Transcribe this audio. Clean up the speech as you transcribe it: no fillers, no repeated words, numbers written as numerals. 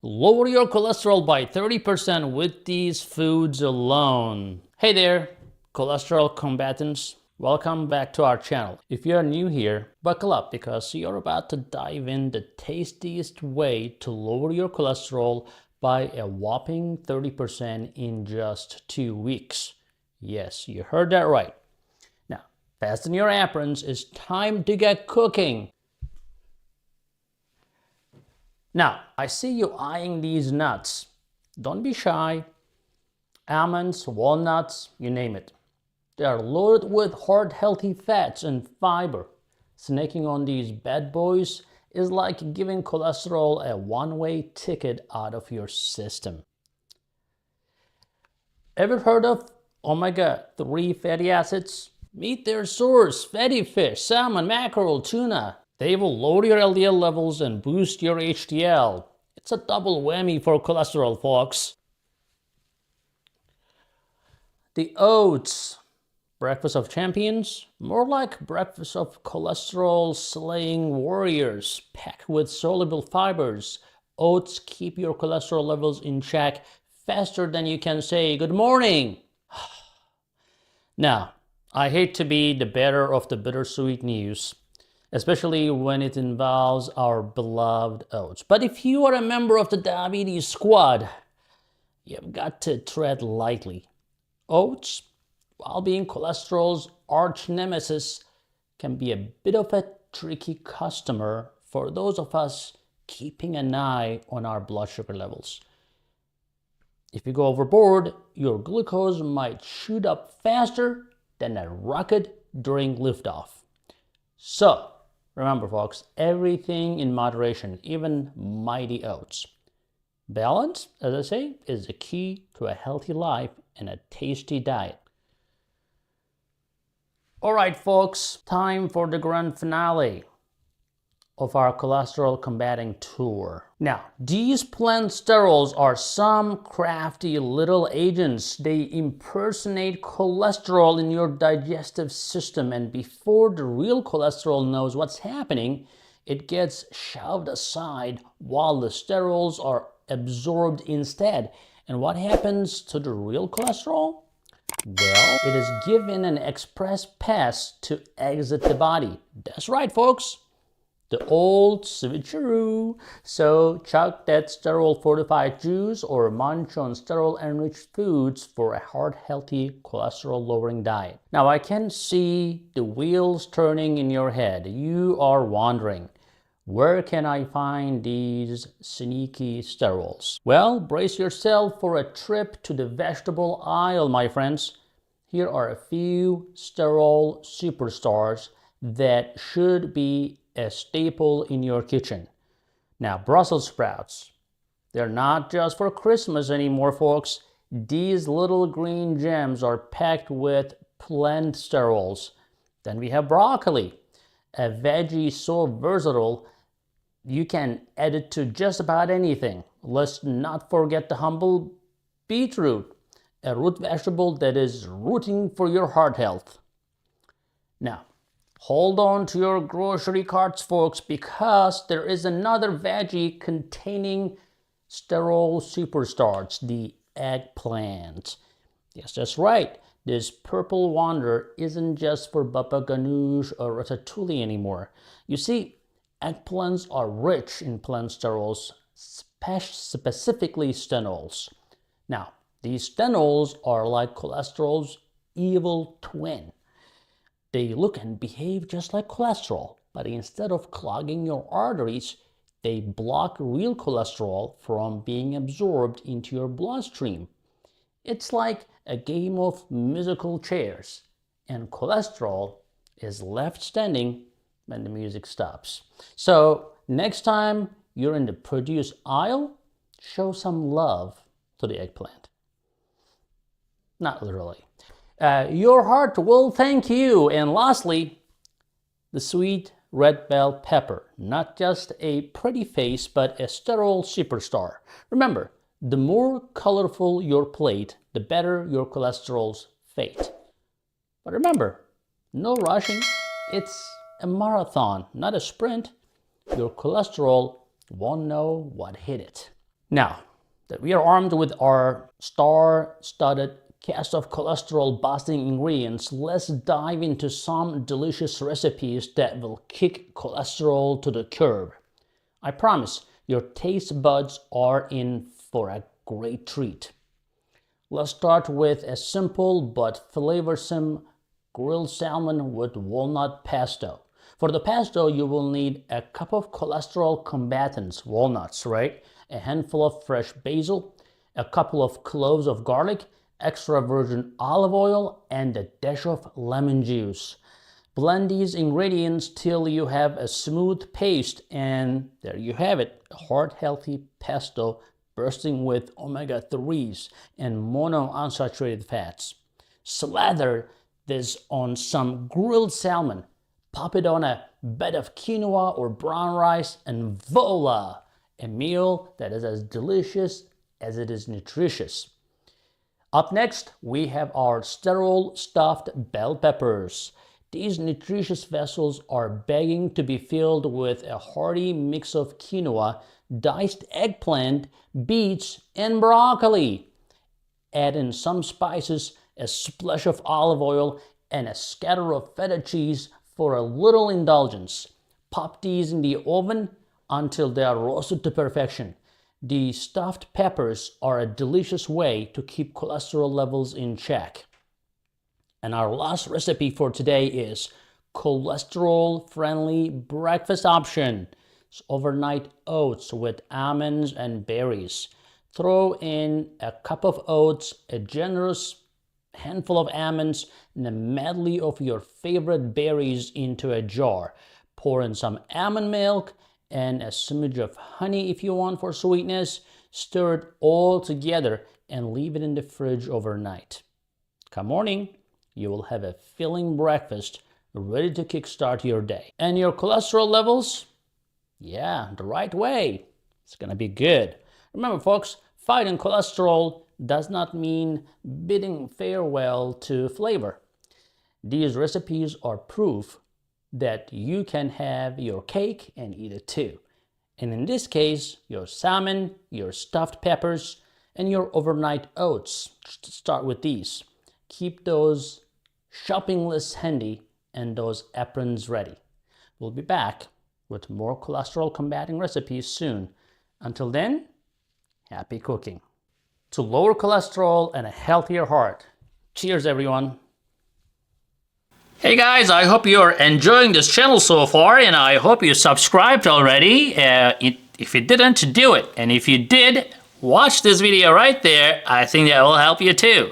Lower your cholesterol by 30% with these foods alone. Hey there, cholesterol combatants. Welcome back to our channel. If you are new here, buckle up because you're about to dive in the tastiest way to lower your cholesterol by a whopping 30% in just 2 weeks. Yes, you heard that right. Now, fasten your aprons. It's time to get cooking. Now, I see you eyeing these nuts. Don't be shy. Almonds, walnuts, you name it. They are loaded with heart-healthy fats and fiber. Snacking on these bad boys is like giving cholesterol a one-way ticket out of your system. Ever heard of omega-3 fatty acids? Meet their source, fatty fish, salmon, mackerel, tuna. They will lower your LDL levels and boost your HDL. It's a double whammy for cholesterol, folks. The oats, breakfast of champions, more like breakfast of cholesterol-slaying warriors, packed with soluble fibers. Oats keep your cholesterol levels in check faster than you can say good morning. Now, I hate to be the bearer of the bittersweet news, especially when it involves our beloved oats. But if you are a member of the diabetes squad, you've got to tread lightly. Oats, while being cholesterol's arch nemesis, can be a bit of a tricky customer for those of us keeping an eye on our blood sugar levels. If you go overboard, your glucose might shoot up faster than a rocket during liftoff. So, remember folks, everything in moderation, even mighty oats. Balance, as I say, is the key to a healthy life and a tasty diet. All right, folks, time for the grand finale of our cholesterol combating tour. Now, these plant sterols are some crafty little agents. They impersonate cholesterol in your digestive system, and before the real cholesterol knows what's happening, it gets shoved aside while the sterols are absorbed instead. And what happens to the real cholesterol? Well, it is given an express pass to exit the body. That's right, folks. The old switcheroo. So chug that sterol fortified juice or munch on sterol enriched foods for a heart-healthy, cholesterol-lowering diet. Now I can see the wheels turning in your head. You are wondering, where can I find these sneaky sterols? Well, brace yourself for a trip to the vegetable aisle, my friends. Here are a few sterol superstars that should be a staple in your kitchen. Now, Brussels sprouts. They're not just for Christmas anymore, folks. These little green gems are packed with plant sterols. Then we have broccoli, a veggie so versatile you can add it to just about anything. Let's not forget the humble beetroot, a root vegetable that is rooting for your heart health. Now, hold on to your grocery carts, folks, because there is another veggie containing sterol superstars, the eggplant. Yes, that's right. This purple wonder isn't just for baba ganoush or ratatouille anymore. You see, eggplants are rich in plant sterols, specifically stenols. Now, these stenols are like cholesterol's evil twin. They look and behave just like cholesterol, but instead of clogging your arteries, they block real cholesterol from being absorbed into your bloodstream. It's like a game of musical chairs, and cholesterol is left standing when the music stops. So next time you're in the produce aisle, show some love to the eggplant. Not literally. Your heart will thank you. And lastly, the sweet red bell pepper. Not just a pretty face, but a sterol superstar. Remember, the more colorful your plate, the better your cholesterol's fate. But remember, no rushing. It's a marathon, not a sprint. Your cholesterol won't know what hit it. Now that we are armed with our star-studded cast of cholesterol-busting ingredients, let's dive into some delicious recipes that will kick cholesterol to the curb. I promise your taste buds are in for a great treat. Let's start with a simple but flavorsome grilled salmon with walnut pesto. For the pesto, you will need a cup of cholesterol combatants, walnuts, right? A handful of fresh basil, a couple of cloves of garlic, extra virgin olive oil, and a dash of lemon juice. Blend these ingredients till you have a smooth paste, and there you have it, a heart-healthy pesto bursting with omega-3s and monounsaturated fats. Slather this on some grilled salmon, pop it on a bed of quinoa or brown rice, and voila! A meal that is as delicious as it is nutritious. Up next, we have our Sterol stuffed bell peppers. These nutritious vessels are begging to be filled with a hearty mix of quinoa, diced eggplant, beets, and broccoli. Add in some spices, a splash of olive oil, and a scatter of feta cheese for a little indulgence. Pop these in the oven until they are roasted to perfection. The stuffed peppers are a delicious way to keep cholesterol levels in check. And our last recipe for today is cholesterol-friendly breakfast option. It's overnight oats with almonds and berries. Throw in a cup of oats, a generous handful of almonds, and a medley of your favorite berries into a jar. Pour in some almond milk and a smidge of honey if you want for sweetness. Stir it all together and leave it in the fridge overnight. Come morning, you will have a filling breakfast ready to kickstart your day. And your cholesterol levels? Yeah, the right way. It's gonna be good. Remember folks, fighting cholesterol does not mean bidding farewell to flavor. These recipes are proof that you can have your cake and eat it too. And in this case, your salmon, your stuffed peppers, and your overnight oats. Just start with these. Keep those shopping lists handy and those aprons ready. We'll be back with more cholesterol combating recipes soon. Until then, happy cooking. To lower cholesterol and a healthier heart. Cheers everyone. Hey guys, I hope you're enjoying this channel so far, and I hope you subscribed already. If you didn't, do it. And if you did, watch this video right there. I think that will help you too.